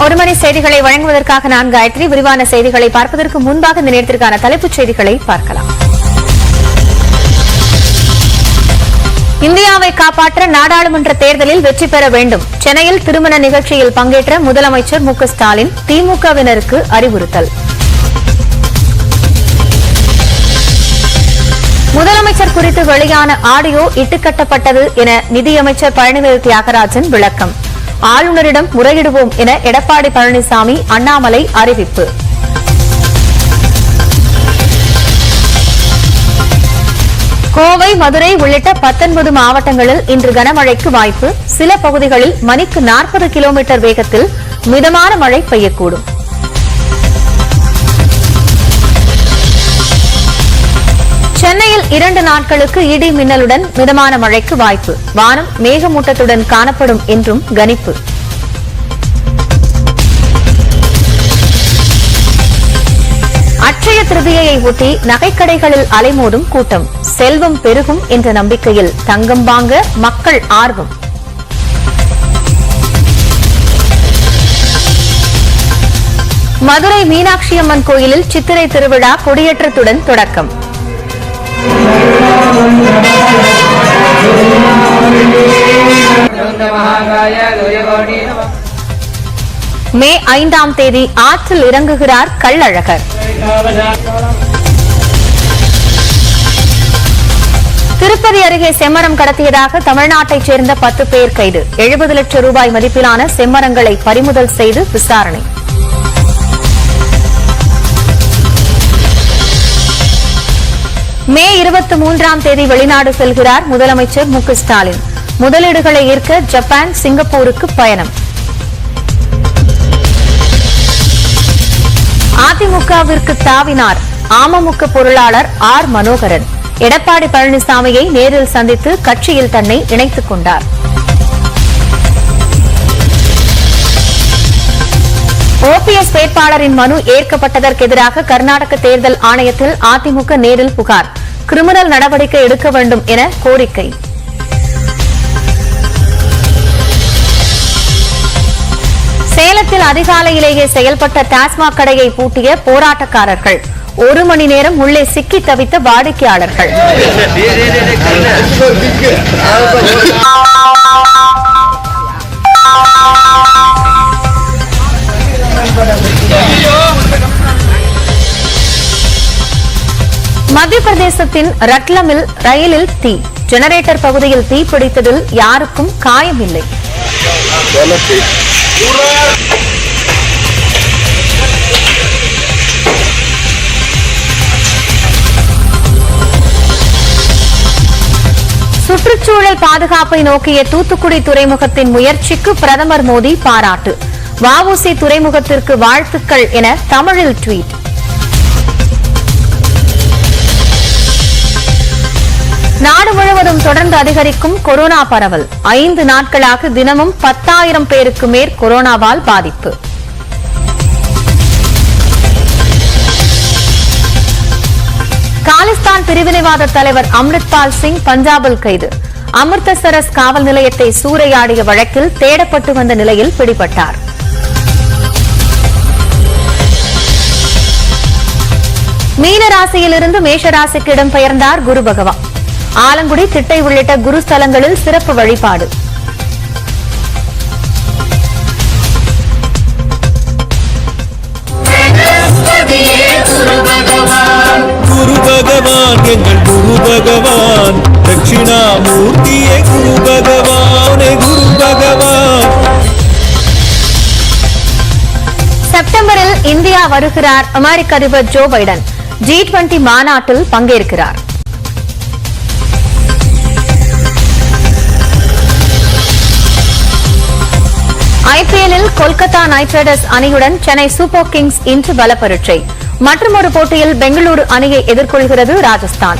ஒரு மணி செய்திகளை வழங்குவதற்காக நான் காயத்ரி. விரிவான செய்திகளை பார்ப்பதற்கு முன்பாக இந்த நேரத்திற்கான தலைப்புச் செய்திகளை பார்க்கலாம். இந்தியாவை காப்பாற்ற நாடாளுமன்ற தேர்தலில் வெற்றி பெற வேண்டும். சென்னையில் திருமண நிகழ்ச்சியில் பங்கேற்ற முதலமைச்சர் மு க ஸ்டாலின் திமுகவினருக்கு அறிவுறுத்தல். முதலமைச்சர் குறித்து வெளியான ஆடியோ இட்டுக்கட்டப்பட்டது என நிதியமைச்சர் பழனிவேல் தியாகராஜன் விளக்கம். ஆளுநரிடம் முறையிடுவோம் என எடப்பாடி பழனிசாமி அண்ணாமலை அறிவிப்பு. கோவை, மதுரை உள்ளிட்ட 19 மாவட்டங்களில் இன்று கனமழைக்கு வாய்ப்பு. சில பகுதிகளில் மணிக்கு 40 கிலோமீட்டர் வேகத்தில் மிதமான மழை பெய்யக்கூடும். சென்னையில் 2 நாட்களுக்கு இடி மின்னலுடன் மிதமான மழைக்கு வாய்ப்பு. வானம் மேகமூட்டத்துடன் காணப்படும் என்றும் கணிப்பு. அட்சய திருதியை ஒட்டி நகைக்கடைகளில் அலைமோதும் கூட்டம். செல்வம் பெருகும் என்ற நம்பிக்கையில் தங்கம் வாங்க மக்கள் ஆர்வம். மதுரை மீனாட்சி அம்மன் கோயிலில் சித்திரை திருவிழா கொடியேற்றத்துடன் தொடக்கம். மே 5ஆம் தேதி ஆற்றில் இறங்குகிறார் கள்ளழகர். திருப்பதி அருகே செம்மரம் கடத்தியதாக தமிழ்நாட்டைச் சேர்ந்த 10 பேர் கைது. 70 லட்சம் ரூபாய் மதிப்பிலான செம்மரங்களை பறிமுதல் செய்து விசாரணை. மே 23ஆம் தேதி வெளிநாடு செல்கிறார் முதலமைச்சர் மு க ஸ்டாலின். முதலீடுகளை ஈர்க்க ஜப்பான், சிங்கப்பூருக்கு பயணம். அதிமுகவிற்கு தாவினார் அமமுக பொருளாளர் ஆர் மனோகரன். எடப்பாடி பழனிசாமியை நேரில் சந்தித்து கட்சியில் தன்னை இணைத்துக் கொண்டார். ஓபிஎஸ் வேட்பாளரின் மனு ஏற்கப்பட்டதற்கு எதிராக கர்நாடக தேர்தல் ஆணையத்தில் அதிமுக நேரில் புகார். கிரிமினல் நடவடிக்கை எடுக்க வேண்டும் என கோரிக்கை. சேலத்தில் அதிகாலையிலேயே செயல்பட்ட டாஸ்மாக் கடையை பூட்டிய போராட்டக்காரர்கள். 1 மணி நேரம் உள்ளே சிக்கி தவித்த வாடிக்கையாளர்கள். மத்திய பிரதேசத்தின் ரட்லமில் ரயிலில் தீ. ஜெனரேட்டர் பகுதியில் தீ பிடித்ததில் யாருக்கும் காயமில்லை. சுற்றுச்சூழல் பாதுகாப்பை நோக்கிய தூத்துக்குடி துறைமுகத்தின் முயற்சிக்கு பிரதமர் மோடி பாராட்டு. வஉசி துறைமுகத்திற்கு வாழ்த்துக்கள் என தமிழில் ட்வீட். நாடு முழுவதும் தொடர்ந்து அதிகரிக்கும் கொரோனா பரவல். 5 நாட்களாக தினமும் 10,000 பேருக்கு மேற் கொரோனாவால் பாதிப்பு. காலிஸ்தான் பிரிவினைவாத தலைவர் அம்ரித்பால் சிங் பஞ்சாபில் கைது. அமிர்தசரஸ் காவல் நிலையத்தை சூறையாடிய வழக்கில் தேடப்பட்டு வந்த நிலையில் பிடிபட்டார். மீனராசியிலிருந்து மேஷராசிக்கு இடம்பெயர்ந்தார் குரு பகவான். ஆலங்குடி, திட்டை உள்ளிட்ட குரு ஸ்தலங்களில் சிறப்பு வழிபாடு. குரு பகவான் எங்கள் குரு பகவான், தட்சிணாமூர்த்தியே குரு பகவானே குரு பகவான். செப்டம்பரில் இந்தியா வருகிறார் அமெரிக்க அதிபர் ஜோ பைடன். G20 மாநாட்டில் பங்கேற்கிறார். ஐபிஎல்லில் கொல்கத்தா நைட் ரைடர்ஸ் அணியுடன் சென்னை சூப்பர் கிங்ஸ் இன்று பலப்பரீட்சை. மற்றொரு போட்டியில் பெங்களூரு அணியை எதிர்கொள்கிறது ராஜஸ்தான்.